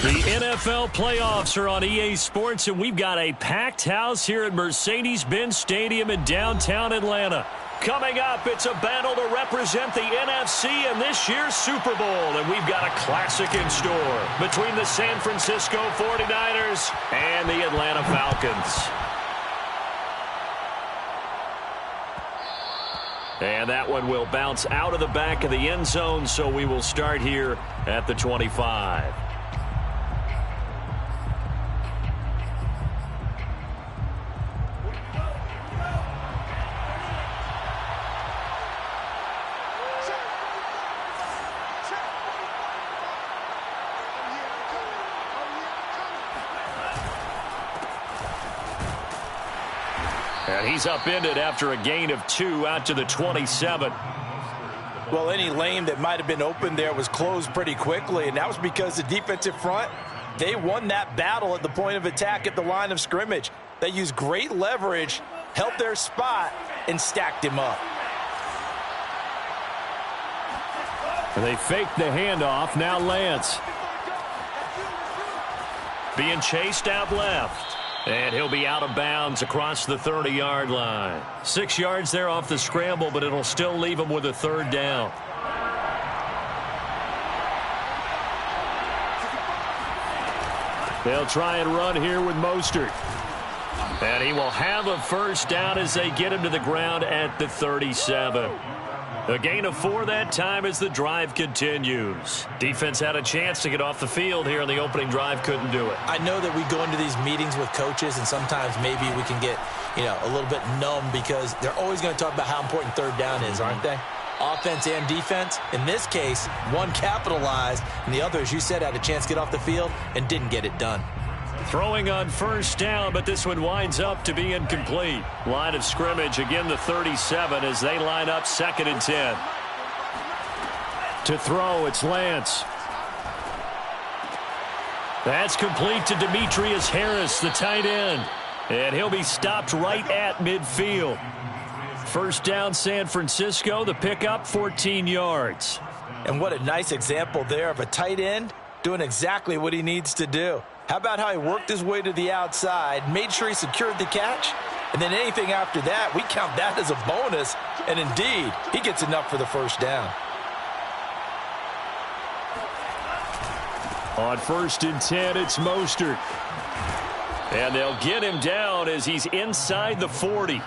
The NFL playoffs are on EA Sports, and we've got a packed house here at Mercedes-Benz Stadium in downtown Atlanta. Coming up, it's a battle to represent the NFC in this year's Super Bowl, and we've got a classic in store between the San Francisco 49ers and the Atlanta Falcons. And that one will bounce out of the back of the end zone, so we will start here at the 25. And he's upended after a gain of 2 out to the 27. Well, any lane that might have been open there was closed pretty quickly, and that was because the defensive front, they won that battle at the point of attack at the line of scrimmage. They used great leverage, held their spot, and stacked him up. And they faked the handoff. Now Lance. Being chased out left. And he'll be out of bounds across the 30-yard line. 6 yards there off the scramble, but it'll still leave him with a third down. They'll try and run here with Mostert. And he will have a first down as they get him to the ground at the 37. A gain of 4 that time as the drive continues. Defense had a chance to get off the field here on the opening drive, couldn't do it. I know that we go into these meetings with coaches, and sometimes maybe we can get, a little bit numb because they're always going to talk about how important third down is, aren't they? Offense and defense. In this case, one capitalized, and the other, as you said, had a chance to get off the field and didn't get it done. Throwing on first down, but this one winds up to be incomplete. Line of scrimmage, again the 37 as they line up 2nd and 10. To throw, it's Lance. That's complete to Demetrius Harris, the tight end. And he'll be stopped right at midfield. First down, San Francisco. The pickup, 14 yards. And what a nice example there of a tight end doing exactly what he needs to do. How about how he worked his way to the outside, made sure he secured the catch, and then anything after that, we count that as a bonus, and indeed, he gets enough for the first down. On 1st and 10, it's Mostert. And they'll get him down as he's inside the 40.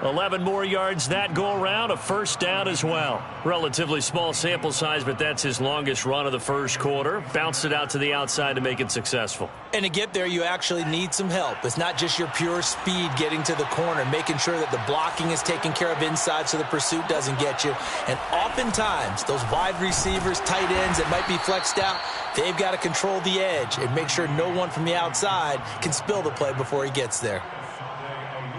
11 more yards that go around, a first down as well. Relatively small sample size, but that's his longest run of the first quarter. Bounced it out to the outside to make it successful. And to get there, you actually need some help. It's not just your pure speed getting to the corner, making sure that the blocking is taken care of inside so the pursuit doesn't get you. And oftentimes, those wide receivers, tight ends that might be flexed out, they've got to control the edge and make sure no one from the outside can spill the play before he gets there.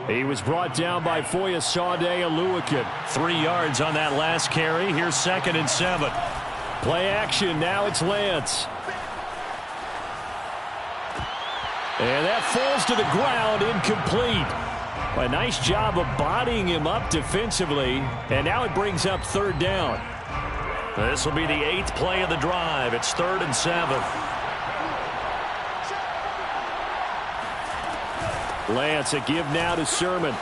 He was brought down by Foyesade Oluwakin. 3 yards on that last carry. Here's 2nd and 7. Play action. Now it's Lance. And that falls to the ground, incomplete. A nice job of bodying him up defensively. And now it brings up 3rd down. This will be the 8th play of the drive. It's 3rd and 7. Lance, a give now to Sermon.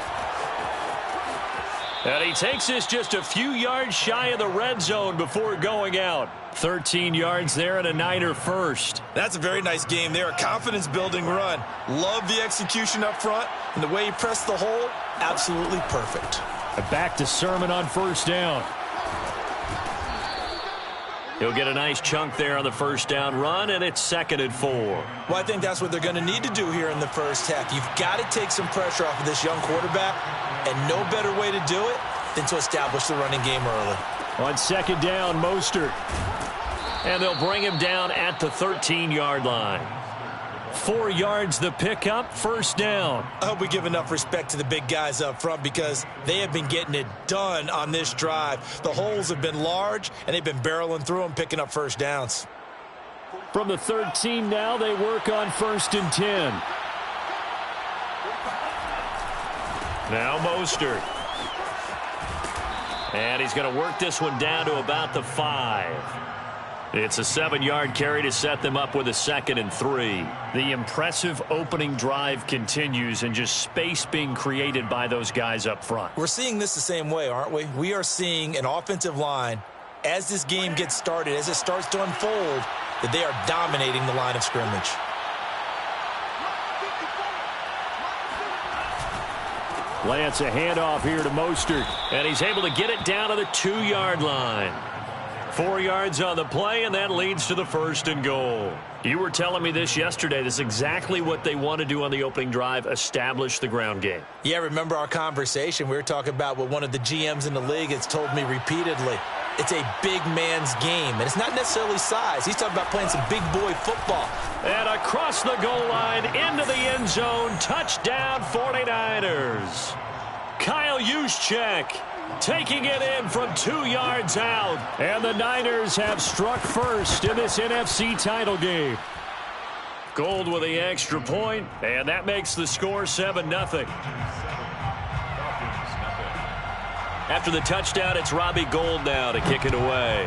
And he takes this just a few yards shy of the red zone before going out. 13 yards there and a Niner first. That's a very nice game there. A confidence-building run. Love the execution up front. And the way he pressed the hole, absolutely perfect. And back to Sermon on first down. He'll get a nice chunk there on the first down run, and it's 2nd and 4. Well, I think that's what they're going to need to do here in the first half. You've got to take some pressure off of this young quarterback, and no better way to do it than to establish the running game early. On 2nd down, Mostert. And they'll bring him down at the 13-yard line. 4 yards the pickup, first down. I hope we give enough respect to the big guys up front because they have been getting it done on this drive. The holes have been large, and they've been barreling through them, picking up first downs. From the 13 now, they work on 1st and 10. Now Mostert. And he's going to work this one down to about the 5. It's a 7-yard carry to set them up with a 2nd and 3. The impressive opening drive continues and just space being created by those guys up front. We're seeing this the same way, aren't we? We are seeing an offensive line, as this game gets started, as it starts to unfold, that they are dominating the line of scrimmage. Lance, a handoff here to Mostert, and he's able to get it down to the 2-yard line. 4 yards on the play, and that leads to the 1st and goal. You were telling me this yesterday. This is exactly what they want to do on the opening drive, establish the ground game. Yeah, remember our conversation? We were talking about what one of the GMs in the league has told me repeatedly. It's a big man's game, and it's not necessarily size. He's talking about playing some big boy football. And across the goal line, into the end zone, touchdown 49ers. Kyle Juszczyk taking it in from 2 yards out. And the Niners have struck first in this NFC title game. Gold with the extra point, and that makes the score 7-0. After the touchdown, it's Robbie Gould now to kick it away.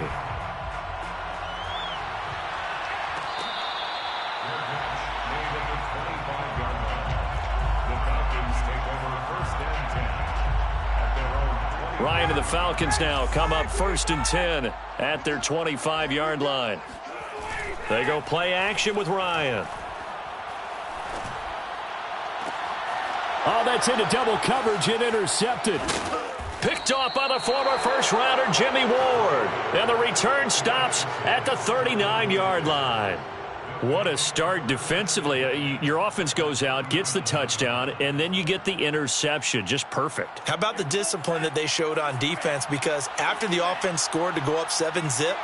Ryan and the Falcons now come up 1st and 10 at their 25-yard line. They go play action with Ryan. Oh, that's into double coverage and intercepted. Picked off by the former first-rounder Jimmy Ward. And the return stops at the 39-yard line. What a start defensively. Your offense goes out, gets the touchdown, and then you get the interception. Just perfect. How about the discipline that they showed on defense? Because after the offense scored to go up 7-zip,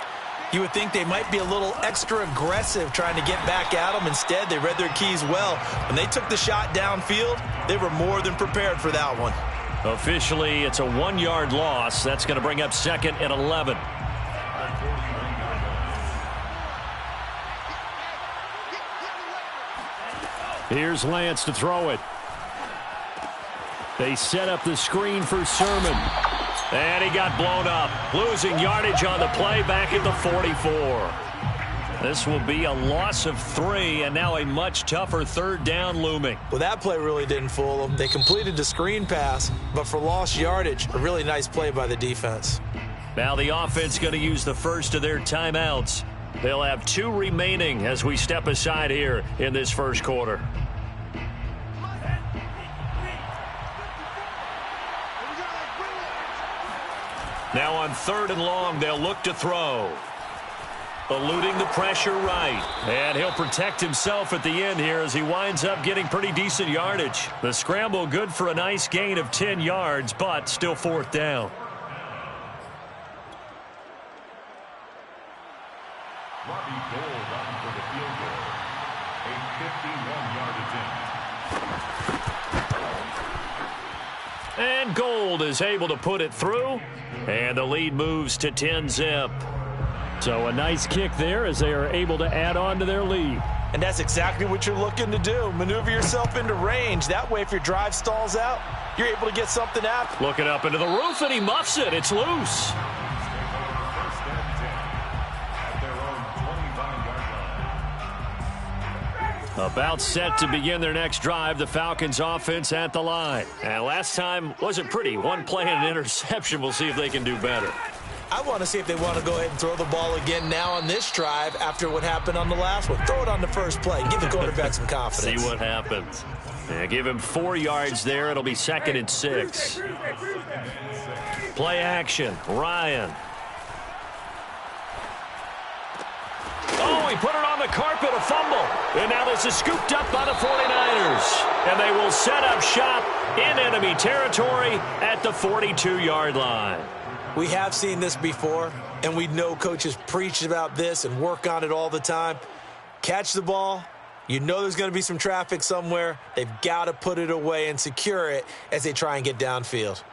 you would think they might be a little extra aggressive trying to get back at them. Instead, they read their keys well. When they took the shot downfield, they were more than prepared for that one. Officially, it's a 1-yard loss. That's going to bring up 2nd and 11. Here's Lance to throw it. They set up the screen for Sermon. And he got blown up. Losing yardage on the play back at the 44. This will be a loss of 3, and now a much tougher 3rd down looming. Well, that play really didn't fool them. They completed the screen pass, but for lost yardage, a really nice play by the defense. Now the offense going to use the first of their timeouts. They'll have 2 remaining as we step aside here in this first quarter. Now on 3rd and long, they'll look to throw. Eluding the pressure right. And he'll protect himself at the end here as he winds up getting pretty decent yardage. The scramble good for a nice gain of 10 yards, but still 4th down. Robbie Gould on for the field goal. A 51-yard attempt. And Gould is able to put it through. And the lead moves to 10-zip. So a nice kick there as they are able to add on to their lead. And that's exactly what you're looking to do. Maneuver yourself into range. That way, if your drive stalls out, you're able to get something out. Looking up into the roof, and he muffs it. It's loose. About set to begin their next drive, the Falcons offense at the line. And last time wasn't pretty. 1 play and an interception. We'll see if they can do better. I want to see if they want to go ahead and throw the ball again now on this drive after what happened on the last one. Throw it on the first play. Give the quarterback some confidence. See what happens. Yeah, give him 4 yards there. It'll be 2nd and 6. Play action. Ryan. Oh, he put it on the carpet, a fumble. And now this is scooped up by the 49ers. And they will set up shop in enemy territory at the 42-yard line. We have seen this before, and we know coaches preach about this and work on it all the time. Catch the ball. You know there's going to be some traffic somewhere. They've got to put it away and secure it as they try and get downfield.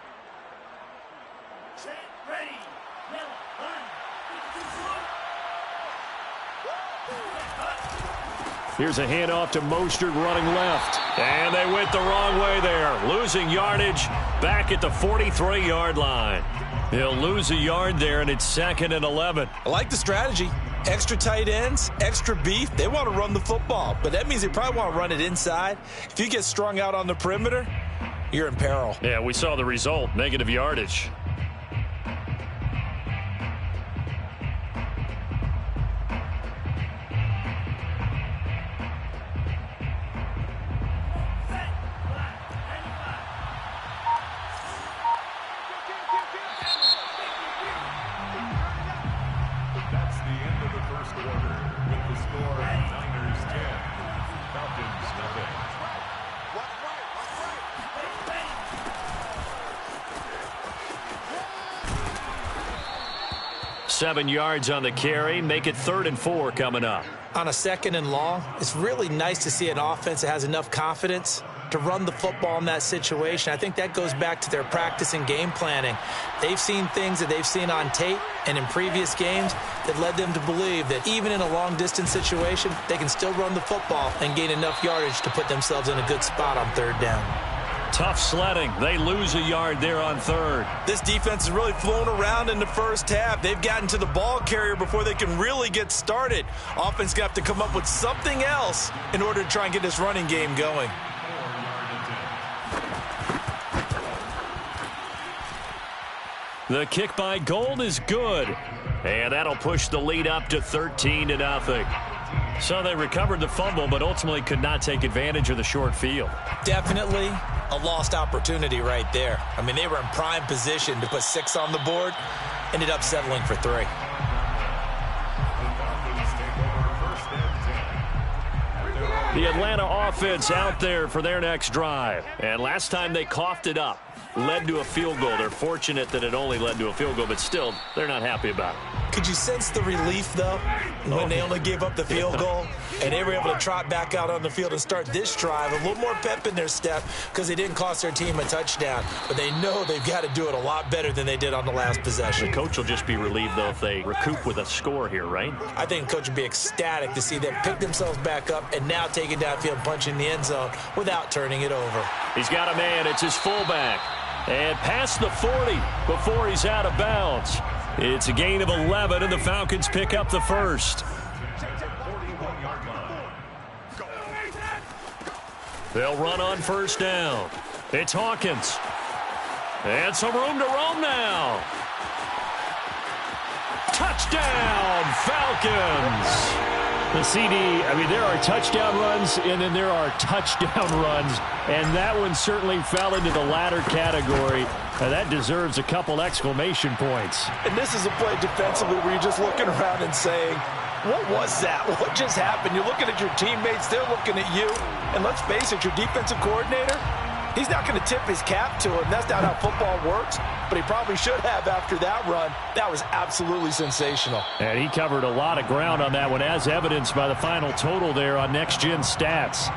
Here's a handoff to Mostert running left. And they went the wrong way there. Losing yardage back at the 43-yard line. He'll lose a yard there, and it's 2nd and 11. I like the strategy. Extra tight ends, extra beef, they want to run the football. But that means they probably want to run it inside. If you get strung out on the perimeter, you're in peril. Yeah, we saw the result, negative yardage. That's the end of the first quarter with the score Niners 10, Falcons nothing. 7 yards on the carry. Make it 3rd and 4 coming up. On a 2nd and long, it's really nice to see an offense that has enough confidence to run the football in that situation. I think that goes back to their practice and game planning. They've seen things that they've seen on tape and in previous games that led them to believe that even in a long-distance situation, they can still run the football and gain enough yardage to put themselves in a good spot on 3rd down. Tough sledding. They lose a yard there on 3rd. This defense has really flown around in the first half. They've gotten to the ball carrier before they can really get started. Offense got to come up with something else in order to try and get this running game going. The kick by Gold is good. And that'll push the lead up to 13-0. So they recovered the fumble, but ultimately could not take advantage of the short field. Definitely a lost opportunity right there. I mean, they were in prime position to put 6 on the board. Ended up settling for 3. The Atlanta offense out there for their next drive. And last time they coughed it up, led to a field goal. They're fortunate that it only led to a field goal, but still, they're not happy about it. Could you sense the relief, though, when they only gave up the field goal and they were able to trot back out on the field and start this drive? A little more pep in their step because they didn't cost their team a touchdown, but they know they've got to do it a lot better than they did on the last possession. The coach will just be relieved, though, if they recoup with a score here, right? I think the coach would be ecstatic to see them pick themselves back up and now take it downfield, punch in the end zone without turning it over. He's got a man. It's his fullback. And past the 40 before he's out of bounds. It's a gain of 11, and the Falcons pick up the first. They'll run on 1st down. It's Hawkins. And some room to roam now. Touchdown, Falcons. The CD, I mean, there are touchdown runs, and then there are touchdown runs, and that one certainly fell into the latter category. That deserves a couple exclamation points. And this is a play defensively where you're just looking around and saying, what was that? What just happened? You're looking at your teammates, they're looking at you, and let's face it, your defensive coordinator, he's not going to tip his cap to him. That's not how football works, but he probably should have after that run. That was absolutely sensational. And he covered a lot of ground on that one, as evidenced by the final total there on Next Gen Stats.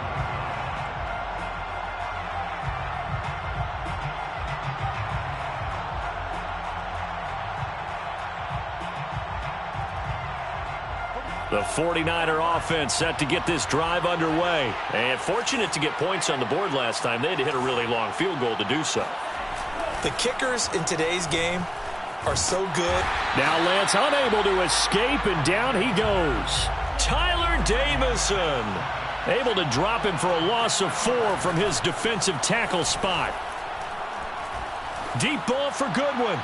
The 49er offense set to get this drive underway. And fortunate to get points on the board last time. They had to hit a really long field goal to do so. The kickers in today's game are so good. Now Lance unable to escape, and down he goes. Tyler Davison able to drop him for a loss of 4 from his defensive tackle spot. Deep ball for Goodwin.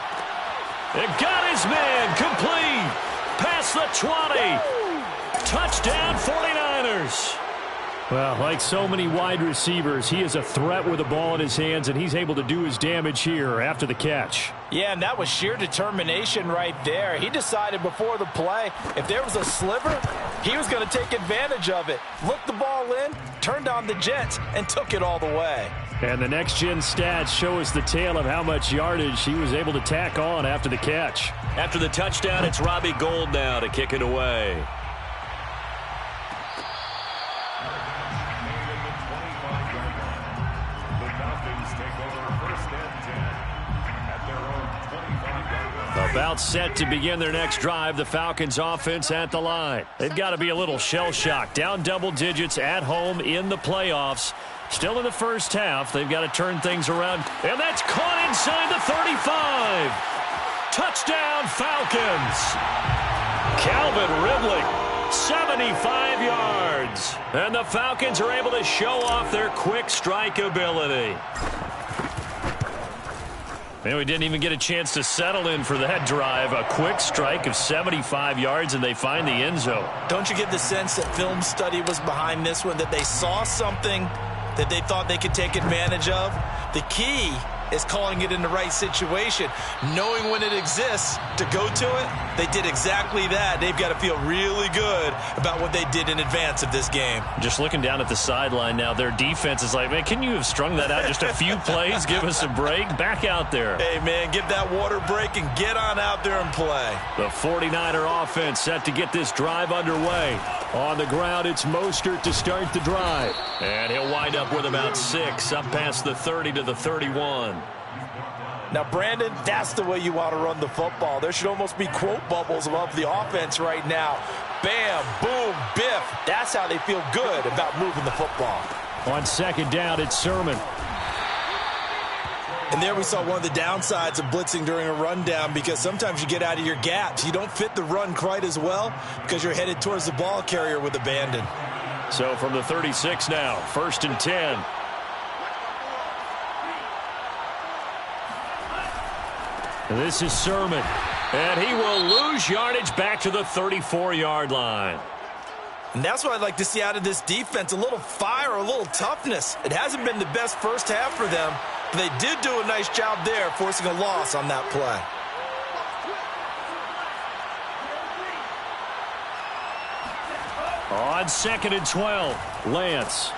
It got his man complete. Past the 20. Touchdown 49ers. Well, like so many wide receivers, he is a threat with the ball in his hands, and he's able to do his damage here after the catch. Yeah, and that was sheer determination right there. He decided before the play, if there was a sliver, he was going to take advantage of it. Looked the ball in, turned on the jets, and took it all the way. And the next-gen stats show us the tale of how much yardage he was able to tack on after the catch. After the touchdown, it's Robbie Gould now to kick it away. About set to begin their next drive, the Falcons offense at the line. They've got to be a little shell-shocked. Down double digits at home in the playoffs. Still in the first half. They've got to turn things around. And that's caught inside the 35. Touchdown, Falcons. Calvin Ridley, 75 yards. And the Falcons are able to show off their quick strike ability. And we didn't even get a chance to settle in for that drive. A quick strike of 75 yards, and they find the end zone. Don't you get the sense that film study was behind this one, that they saw something that they thought they could take advantage of? The key is calling it in the right situation, knowing when it exists to go to it. They did exactly that. They've got to feel really good about what they did in advance of this game. Just looking down at the sideline now, their defense is like, man, can you have strung that out just a few plays? Give us a break. Back out there. Hey, man, give that water break and get on out there and play. The 49er offense set to get this drive underway. On the ground, it's Mostert to start the drive. And he'll wind up with about 6, up past the 30 to the 31. Now, Brandon, that's the way you want to run the football. There should almost be quote bubbles above the offense right now. Bam, boom, biff. That's how they feel good about moving the football. On second down, it's Sermon. And there we saw one of the downsides of blitzing during a rundown, because sometimes you get out of your gaps. You don't fit the run quite as well because you're headed towards the ball carrier with abandon. So from the 36 now, 1st and 10. This is Sermon, and he will lose yardage back to the 34-yard line. And that's what I'd like to see out of this defense, a little fire, a little toughness. It hasn't been the best first half for them, but they did do a nice job there, forcing a loss on that play. On 2nd and 12, Lance.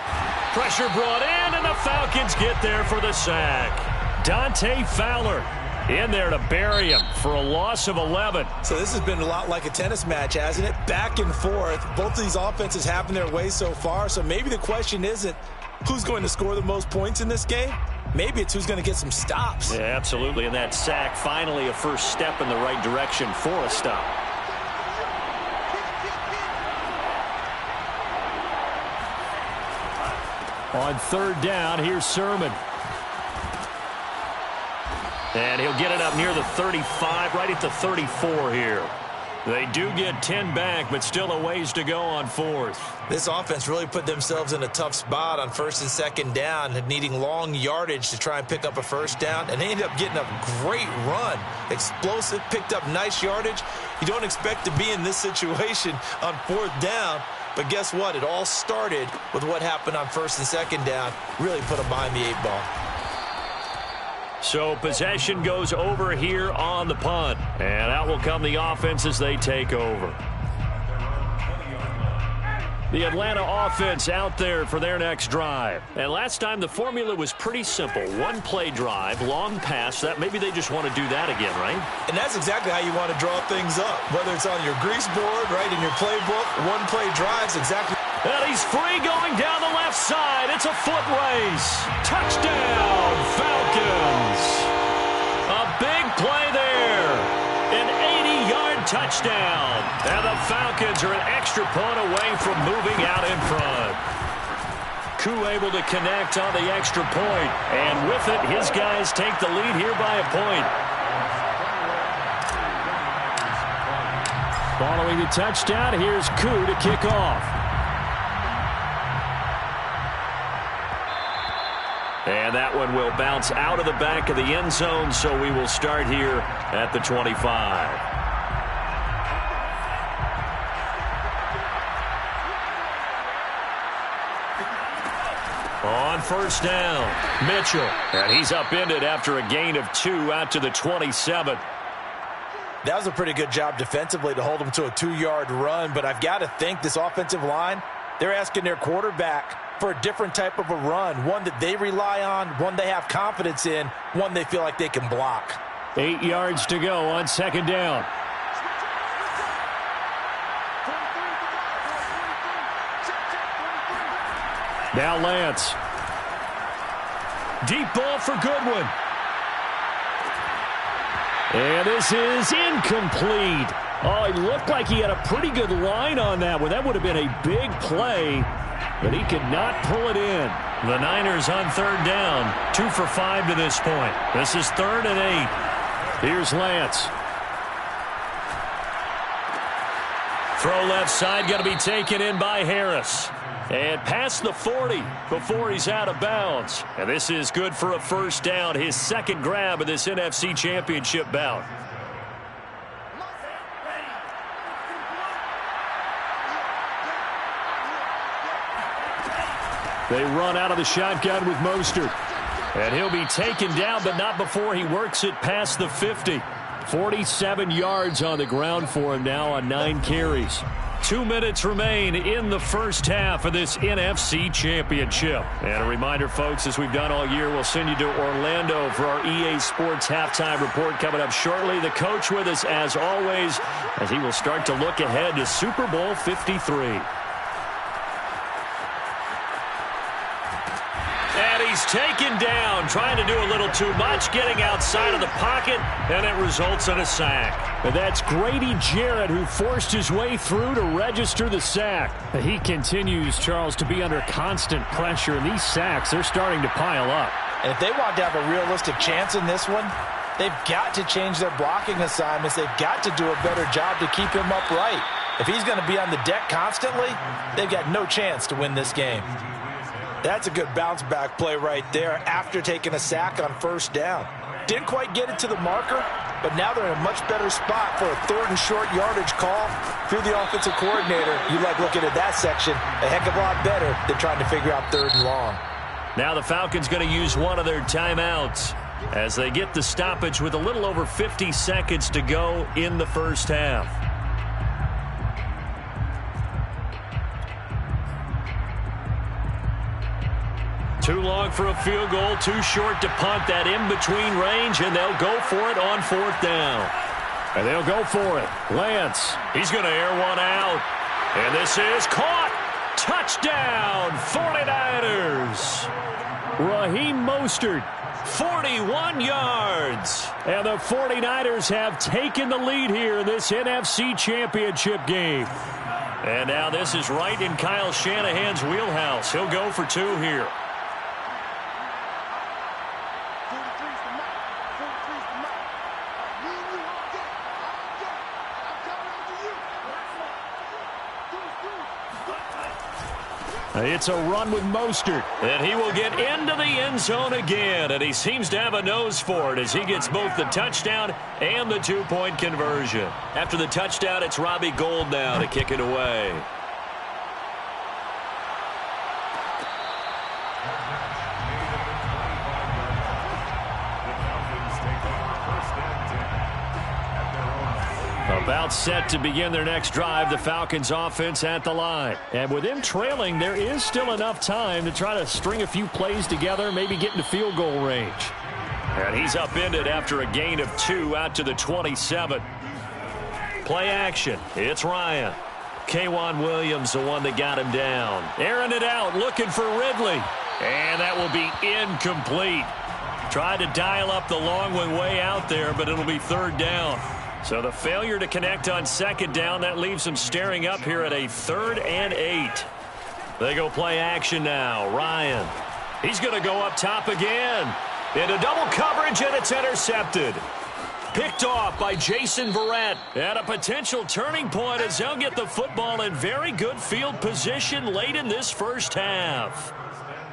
Pressure brought in, and the Falcons get there for the sack. Dante Fowler in there to bury him for a loss of 11. So this has been a lot like a tennis match, hasn't it? Back and forth. Both of these offenses having their way so far, so maybe the question isn't who's going to score the most points in this game. Maybe it's who's going to get some stops. Yeah, absolutely, and that sack finally a first step in the right direction for a stop. On 3rd down, here's Sermon. And he'll get it up near the 35, right at the 34 here. They do get 10 back, but still a ways to go on 4th. This offense really put themselves in a tough spot on 1st and 2nd down, needing long yardage to try and pick up a first down, and they ended up getting a great run. Explosive, picked up nice yardage. You don't expect to be in this situation on 4th down, but guess what? It all started with what happened on 1st and 2nd down. Really put them behind the 8 ball. So possession goes over here on the punt. And out will come the offense as they take over. The Atlanta offense out there for their next drive. And last time the formula was pretty simple. One play drive, long pass. That maybe they just want to do that again, right? And that's exactly how you want to draw things up. Whether it's on your grease board, right, in your playbook, one play drives exactly. And he's free going down the left side. It's a foot race. Touchdown, Falcons. A big play there. An 80-yard touchdown. And the Falcons are an extra point away from moving out in front. Koo able to connect on the extra point. And with it, his guys take the lead here by a point. Following the touchdown, here's Koo to kick off. And that one will bounce out of the back of the end zone, so we will start here at the 25. On 1st down, Mitchell. And he's upended after a gain of 2 out to the 27. That was a pretty good job defensively to hold him to a 2-yard run, but I've got to think this offensive line, they're asking their quarterback for a different type of a run, one that they rely on, one they have confidence in, one they feel like they can block. 8 yards to go on 2nd down. Now Lance. Deep ball for Goodwin. And this is incomplete. Oh, it looked like he had a pretty good line on that one. That would have been a big play. But he could not pull it in. The Niners on 3rd down. 2 for 5 to this point. This is 3rd and 8. Here's Lance. Throw left side, going to be taken in by Harris. And past the 40 before he's out of bounds. And this is good for a first down, his second grab of this NFC Championship bout. They run out of the shotgun with Mostert. And he'll be taken down, but not before he works it past the 50. 47 yards on the ground for him now on 9 carries. 2 minutes remain in the first half of this NFC Championship. And a reminder, folks, as we've done all year, we'll send you to Orlando for our EA Sports Halftime Report coming up shortly. The coach with us, as always, as he will start to look ahead to Super Bowl 53. He's taken down, trying to do a little too much, getting outside of the pocket, and it results in a sack. And that's Grady Jarrett, who forced his way through to register the sack. He continues, Charles, to be under constant pressure, and these sacks, they're starting to pile up. And if they want to have a realistic chance in this one, they've got to change their blocking assignments. They've got to do a better job to keep him upright. If he's going to be on the deck constantly, they've got no chance to win this game. That's a good bounce-back play right there after taking a sack on first down. Didn't quite get it to the marker, but now they're in a much better spot for a 3rd and short yardage call. If you're the offensive coordinator, you like looking at that section a heck of a lot better than trying to figure out 3rd and long. Now the Falcons going to use one of their timeouts as they get the stoppage with a little over 50 seconds to go in the first half. Too long for a field goal, too short to punt. That in-between range, and they'll go for it on 4th down. And they'll go for it. Lance. He's going to air one out. And this is caught. Touchdown, 49ers. Raheem Mostert. 41 yards. And the 49ers have taken the lead here in this NFC Championship game. And now this is right in Kyle Shanahan's wheelhouse. He'll go for 2 here. It's a run with Mostert. And he will get into the end zone again. And he seems to have a nose for it as he gets both the touchdown and the 2-point conversion. After the touchdown, it's Robbie Gould now to kick it away. About set to begin their next drive, the Falcons offense at the line. And with them trailing, there is still enough time to try to string a few plays together, maybe get into field goal range. And he's upended after a gain of 2 out to the 27. Play action. It's Ryan. K'Wan Williams, the one that got him down. Airing it out, looking for Ridley. And that will be incomplete. Tried to dial up the long one way out there, but it'll be 3rd down. So the failure to connect on 2nd down, that leaves them staring up here at a 3rd and 8. They go play action now. Ryan. He's going to go up top again. Into double coverage, and it's intercepted. Picked off by Jason Verrett. And a potential turning point as they'll get the football in very good field position late in this first half.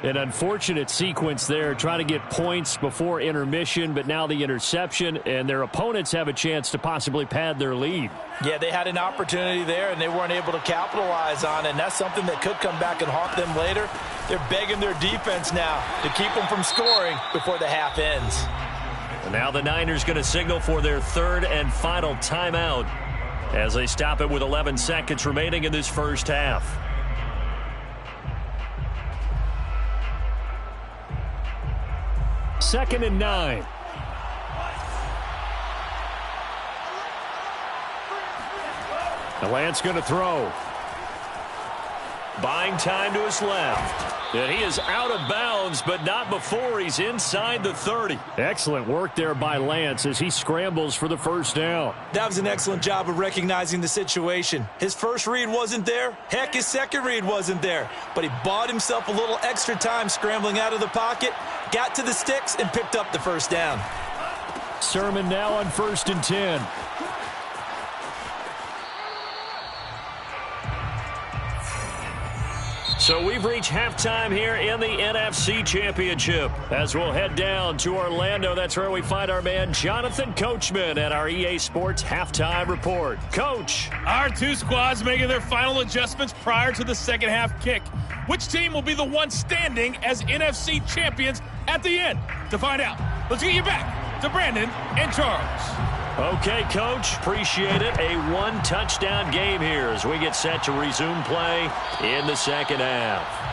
An unfortunate sequence there, trying to get points before intermission, but now the interception, and their opponents have a chance to possibly pad their lead. Yeah, they had an opportunity there, and they weren't able to capitalize on it, and that's something that could come back and haunt them later. They're begging their defense now to keep them from scoring before the half ends. And now the Niners going to signal for their 3rd and final timeout as they stop it with 11 seconds remaining in this first half. Second and 9. And Lance going to throw. Buying time to his left. And he is out of bounds, but not before he's inside the 30. Excellent work there by Lance as he scrambles for the first down. That was an excellent job of recognizing the situation. His first read wasn't there. Heck, his second read wasn't there. But he bought himself a little extra time scrambling out of the pocket, got to the sticks, and picked up the first down. Sermon now on 1st and 10. So we've reached halftime here in the NFC Championship. As we'll head down to Orlando, that's where we find our man Jonathan Coachman at our EA Sports Halftime Report. Coach. Our two squads making their final adjustments prior to the second half kick. Which team will be the one standing as NFC champions at the end? To find out, let's get you back to Brandon and Charles. Okay, Coach, appreciate it. A one-touchdown game here as we get set to resume play in the second half.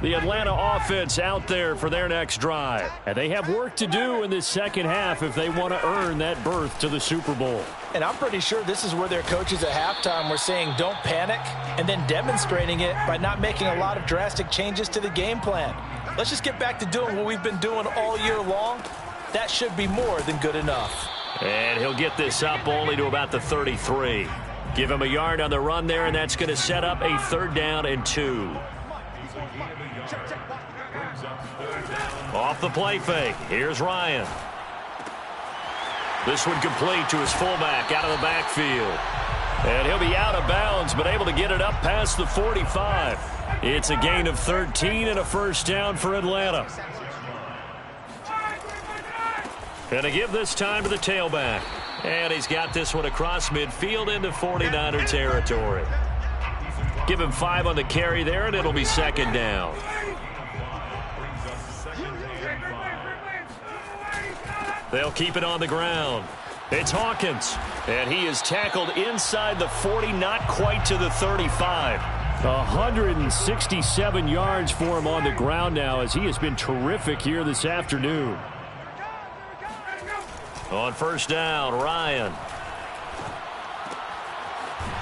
The Atlanta offense out there for their next drive. And they have work to do in this second half if they want to earn that berth to the Super Bowl. And I'm pretty sure this is where their coaches at halftime were saying don't panic, and then demonstrating it by not making a lot of drastic changes to the game plan. Let's just get back to doing what we've been doing all year long. That should be more than good enough. And he'll get this up only to about the 33. Give him a yard on the run there, and that's going to set up a 3rd down and 2. Off the play fake. Here's Ryan. This one complete to his fullback out of the backfield. And he'll be out of bounds, but able to get it up past the 45. It's a gain of 13 and a 1st down for Atlanta. Gonna give this time to the tailback. And he's got this one across midfield into 49er territory. Give him 5 on the carry there, and it'll be 2nd down. They'll keep it on the ground. It's Hawkins, and he is tackled inside the 40, not quite to the 35. 167 yards for him on the ground now as he has been terrific here this afternoon. On 1st down, Ryan.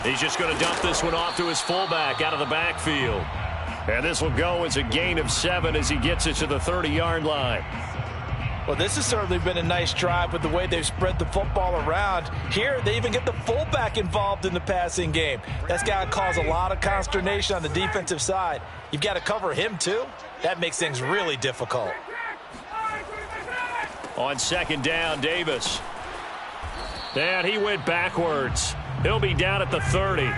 He's just going to dump this one off to his fullback out of the backfield. And this will go as a gain of 7 as he gets it to the 30-yard line. Well, this has certainly been a nice drive with the way they've spread the football around. Here, they even get the fullback involved in the passing game. That's got to cause a lot of consternation on the defensive side. You've got to cover him, too. That makes things really difficult. On 2nd down, Davis. And he went backwards. He'll be down at the 30.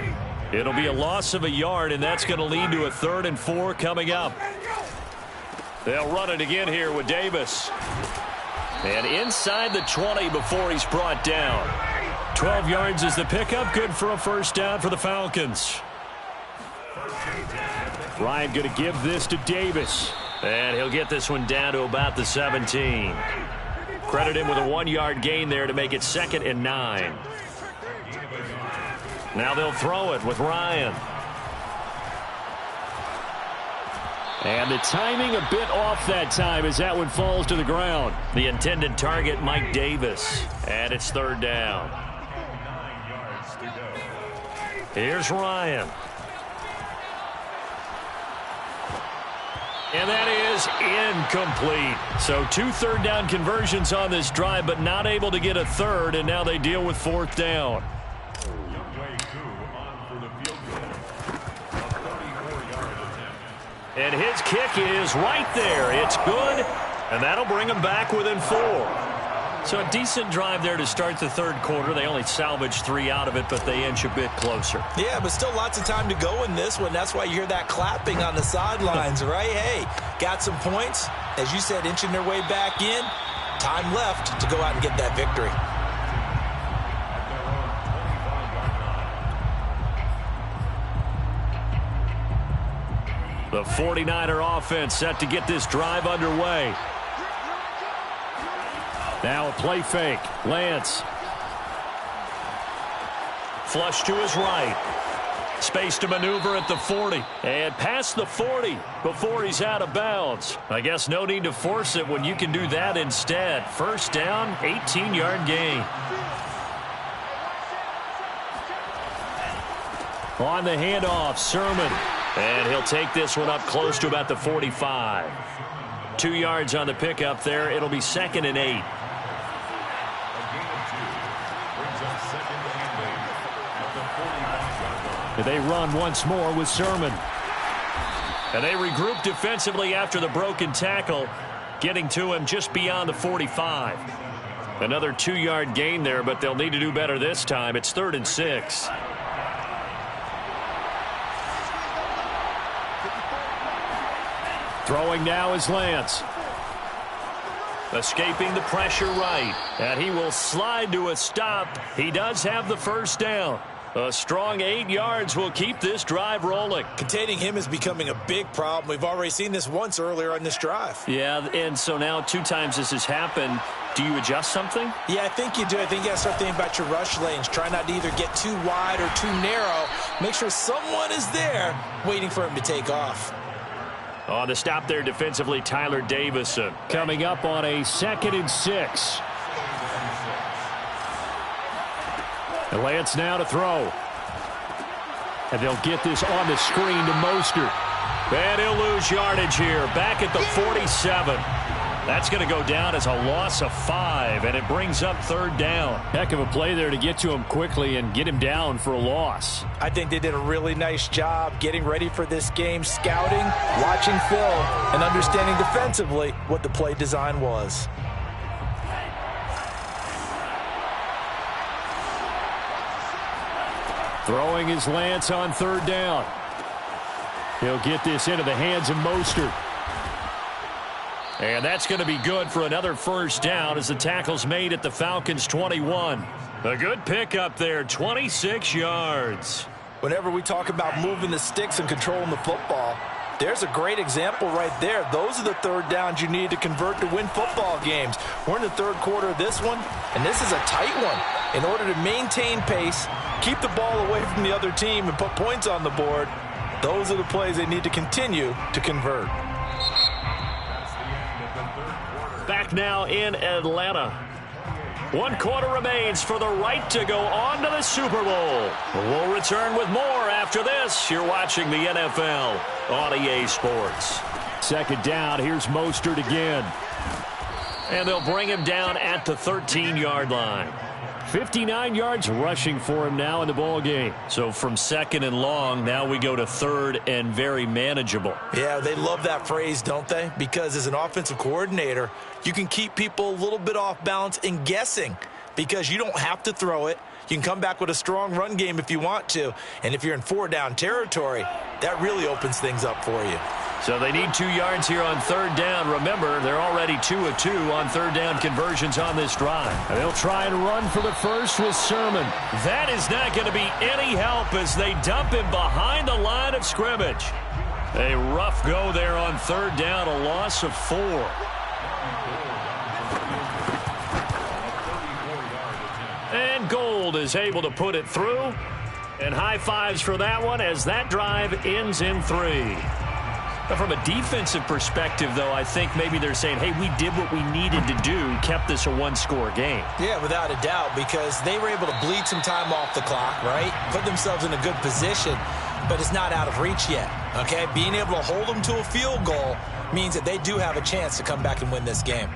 It'll be a loss of a yard, and that's going to lead to a 3rd and 4 coming up. They'll run it again here with Davis. And inside the 20 before he's brought down. 12 yards is the pickup. Good for a 1st down for the Falcons. Ryan going to give this to Davis. And he'll get this one down to about the 17. Credit him with a 1-yard gain there to make it 2nd and 9. Now they'll throw it with Ryan. And the timing a bit off that time as that one falls to the ground. The intended target, Mike Davis. And it's 3rd down. Here's Ryan. And that is incomplete. So 2 3rd down conversions on this drive, but not able to get a 3rd, and now they deal with 4th down. And his kick is right there. It's good, and that'll bring him back within 4. So a decent drive there to start the 3rd quarter. They only salvaged 3 out of it, but they inch a bit closer. Yeah, but still lots of time to go in this one. That's why you hear that clapping on the sidelines, right? Hey, got some points. As you said, inching their way back in. Time left to go out and get that victory. The 49er offense set to get this drive underway. Now a play fake. Lance. Flush to his right. Space to maneuver at the 40. And past the 40 before he's out of bounds. I guess no need to force it when you can do that instead. 1st down, 18-yard gain. On the handoff, Sermon. And he'll take this one up close to about the 45. 2 yards on the pickup there. It'll be 2nd and 8. They run once more with Sermon. And they regroup defensively after the broken tackle, getting to him just beyond the 45. Another 2-yard gain there, but they'll need to do better this time. It's 3rd and 6. Throwing now is Lance. Escaping the pressure right. And he will slide to a stop. He does have the first down. A strong 8 yards will keep this drive rolling. Containing him is becoming a big problem. We've already seen this once earlier on this drive. Yeah, and so now 2 times this has happened. Do you adjust something? Yeah, I think you do. I think you got to start thinking about your rush lanes. Try not to either get too wide or too narrow. Make sure someone is there waiting for him to take off. On the stop there defensively, Tyler Davison. Coming up on a 2nd and 6. And Lance now to throw. And they'll get this on the screen to Mostert. And he'll lose yardage here. Back at the 47. That's going to go down as a loss of 5, and it brings up 3rd down. Heck of a play there to get to him quickly and get him down for a loss. I think they did a really nice job getting ready for this game, scouting, watching film, and understanding defensively what the play design was. Throwing is Lance on 3rd down. He'll get this into the hands of Mostert. And that's going to be good for another first down as the tackle's made at the Falcons' 21. A good pickup there, 26 yards. Whenever we talk about moving the sticks and controlling the football, there's a great example right there. Those are the 3rd downs you need to convert to win football games. We're in the 3rd quarter of this one, and this is a tight one. In order to maintain pace, keep the ball away from the other team, and put points on the board, those are the plays they need to continue to convert. Back now in Atlanta. 1 quarter remains for the right to go on to the Super Bowl. We'll return with more after this. You're watching the NFL on EA Sports. 2nd down. Here's Mostert again. And they'll bring him down at the 13-yard line. 59 yards rushing for him now in the ball game. So from 2nd and long, now we go to 3rd and very manageable. Yeah, they love that phrase, don't they? Because as an offensive coordinator, you can keep people a little bit off balance and guessing because you don't have to throw it. You can come back with a strong run game if you want to. And if you're in 4-down territory, that really opens things up for you. So they need 2 yards here on 3rd down. Remember, they're already 2 of 2 on 3rd down conversions on this drive. And they'll try and run for the first with Sermon. That is not going to be any help as they dump him behind the line of scrimmage. A rough go there on 3rd down, a loss of 4. And Gold is able to put it through. And high fives for that one as that drive ends in 3. But from a defensive perspective, though, I think maybe they're saying, hey, we did what we needed to do, kept this a 1-score game. Yeah, without a doubt, because they were able to bleed some time off the clock, right? Put themselves in a good position, but it's not out of reach yet, okay? Being able to hold them to a field goal means that they do have a chance to come back and win this game.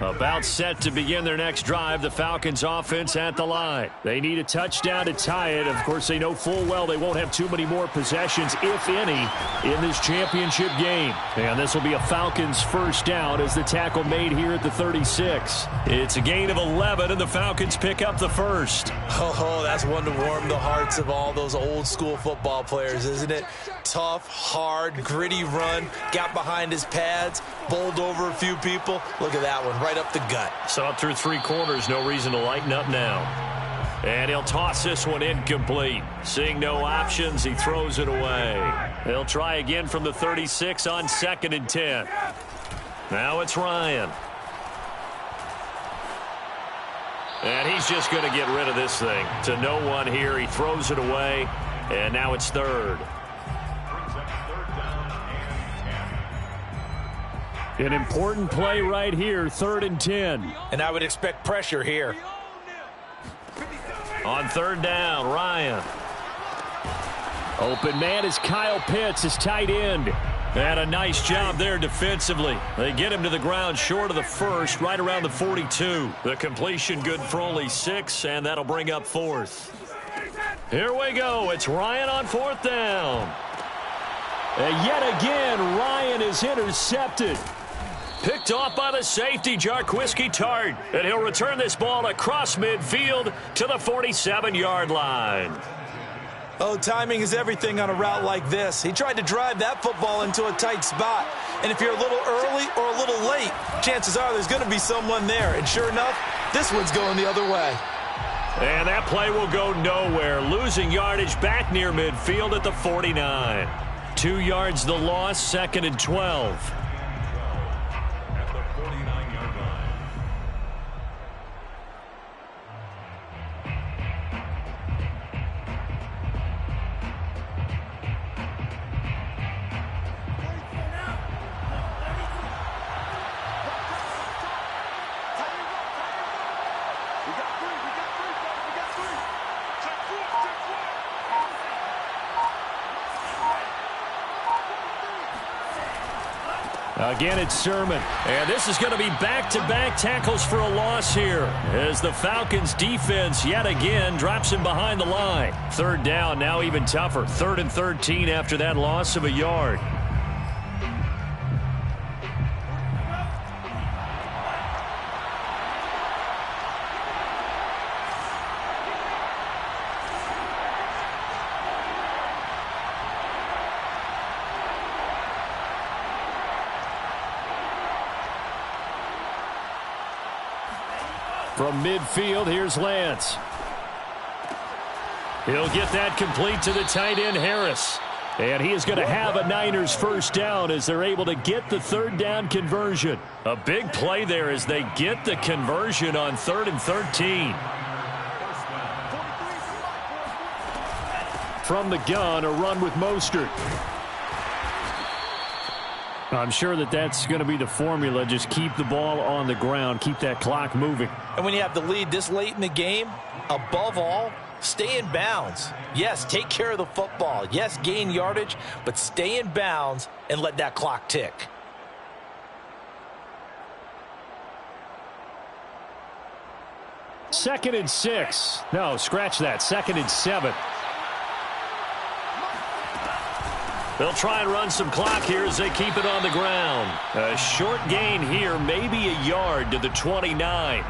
About set to begin their next drive, the Falcons offense at the line. They need a touchdown to tie it. Of course, they know full well they won't have too many more possessions, if any, in this championship game. And this will be a Falcons first down as the tackle made here at the 36. It's a gain of 11, and the Falcons pick up the first. Oh, that's one to warm the hearts of all those old school football players, isn't it? Tough, hard, gritty run, got behind his pads, bowled over a few people. Look at that one, right up the gut. Saw it through 3 quarters, no reason to lighten up now. And he'll toss this one incomplete. Seeing no options, he throws it away. He'll try again from the 36 on 2nd and 10. Now it's Ryan. And he's just going to get rid of this thing. To no one here, he throws it away, and now it's 3rd. An important play right here, 3rd and 10. And I would expect pressure here. On 3rd down, Ryan. Open man is Kyle Pitts, his tight end. And a nice job there defensively. They get him to the ground short of the first, right around the 42. The completion good for only 6, and that'll bring up 4th. Here we go. It's Ryan on 4th down. And yet again, Ryan is intercepted. Picked off by the safety, Jarquiski Tart. And he'll return this ball across midfield to the 47-yard line. Oh, timing is everything on a route like this. He tried to drive that football into a tight spot. And if you're a little early or a little late, chances are there's going to be someone there. And sure enough, this one's going the other way. And that play will go nowhere. Losing yardage back near midfield at the 49. 2 yards the loss, 2nd and 12. At the 49-yard line. Again, it's Sermon. And this is going to be back-to-back tackles for a loss here as the Falcons defense yet again drops him behind the line. 3rd down, now even tougher. 3rd and 13 after that loss of a yard. From midfield, here's Lance. He'll get that complete to the tight end, Harris. And he is going to have a Niners first down as they're able to get the 3rd down conversion. A big play there as they get the conversion on 3rd and 13. From the gun, a run with Mostert. I'm sure that that's going to be the formula. Just keep the ball on the ground. Keep that clock moving. And when you have the lead this late in the game, above all, stay in bounds. Yes, take care of the football. Yes, gain yardage, but stay in bounds and let that clock tick. Second and 6. No, scratch that. 2nd and 7. They'll try and run some clock here as they keep it on the ground. A short gain here, maybe a yard to the 29.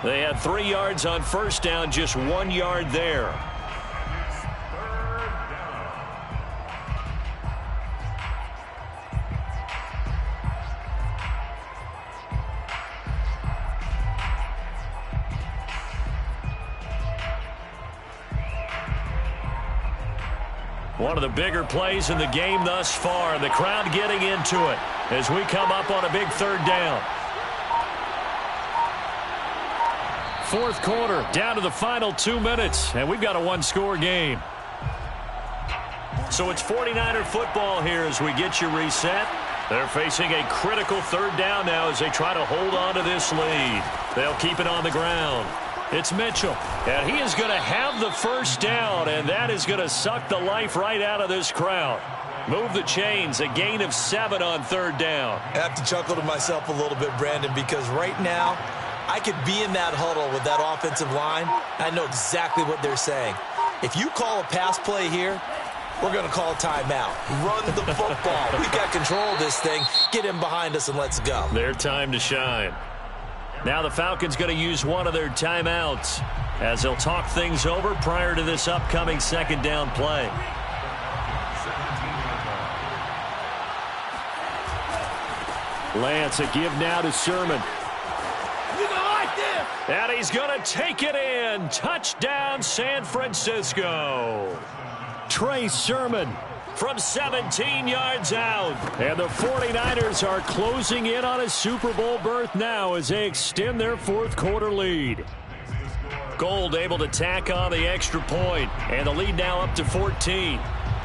They had 3 yards on 1st down, just 1 yard there. One of the bigger plays in the game thus far, and the crowd getting into it as we come up on a big 3rd down. 4th quarter, down to the final 2 minutes, and we've got a 1-score game. So it's 49er football here as we get you reset. They're facing a critical 3rd down now as they try to hold on to this lead. They'll keep it on the ground. It's Mitchell, and he is going to have the first down, and that is going to suck the life right out of this crowd. Move the chains, a gain of 7 on 3rd down. I have to chuckle to myself a little bit, Brandon, because right now I could be in that huddle with that offensive line. I know exactly what they're saying. If you call a pass play here, we're going to call a timeout. Run the football. We've got control of this thing. Get him behind us and let's go. Their time to shine. Now the Falcons going to use one of their timeouts as they'll talk things over prior to this upcoming 2nd down play. Lance, a give now to Sermon. And he's going to take it in. Touchdown, San Francisco. Trey Sermon from 17 yards out. And the 49ers are closing in on a Super Bowl berth now as they extend their 4th quarter lead. Gold able to tack on the extra point, and the lead now up to 14.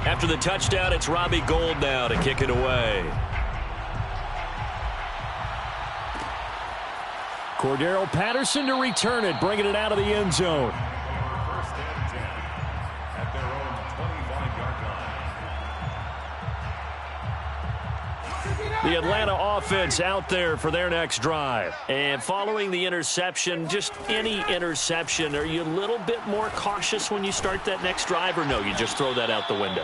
After the touchdown, it's Robbie Gould now to kick it away. Cordero Patterson to return it, bringing it out of the end zone. First and 10 at their own 25-yard line. The Atlanta offense out there for their next drive. And following the interception, just any interception, are you a little bit more cautious when you start that next drive, or no, you just throw that out the window?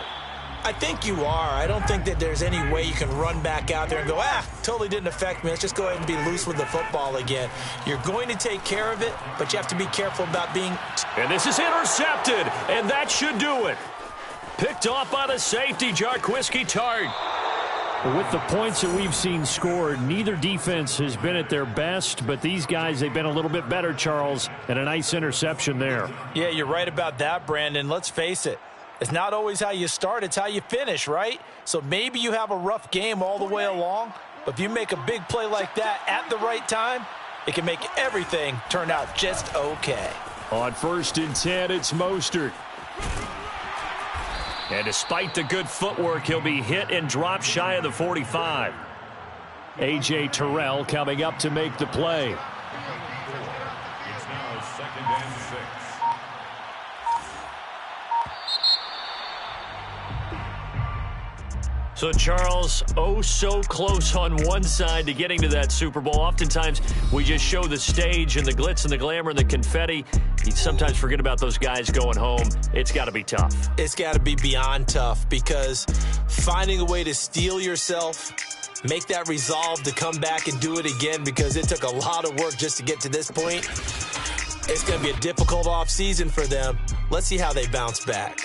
I think you are. I don't think that there's any way you can run back out there and go, totally didn't affect me. Let's just go ahead and be loose with the football again. You're going to take care of it, but you have to be careful about being... And this is intercepted, and that should do it. Picked off by the safety, Jarquiski Tart. With the points that we've seen scored, neither defense has been at their best, but these guys, they've been a little bit better, Charles, and a nice interception there. Yeah, you're right about that, Brandon. Let's face it. It's not always how you start, it's how you finish, right? So maybe you have a rough game all the way along, but if you make a big play like that at the right time, it can make everything turn out just okay. On 1st and 10, it's Mostert. And despite the good footwork, he'll be hit and dropped shy of the 45. A.J. Terrell coming up to make the play. It's now 2nd and 6. So, Charles, so close on one side to getting to that Super Bowl. Oftentimes, we just show the stage and the glitz and the glamour and the confetti. You sometimes forget about those guys going home. It's got to be tough. It's got to be beyond tough, because finding a way to steel yourself, make that resolve to come back and do it again, because it took a lot of work just to get to this point. It's going to be a difficult offseason for them. Let's see how they bounce back.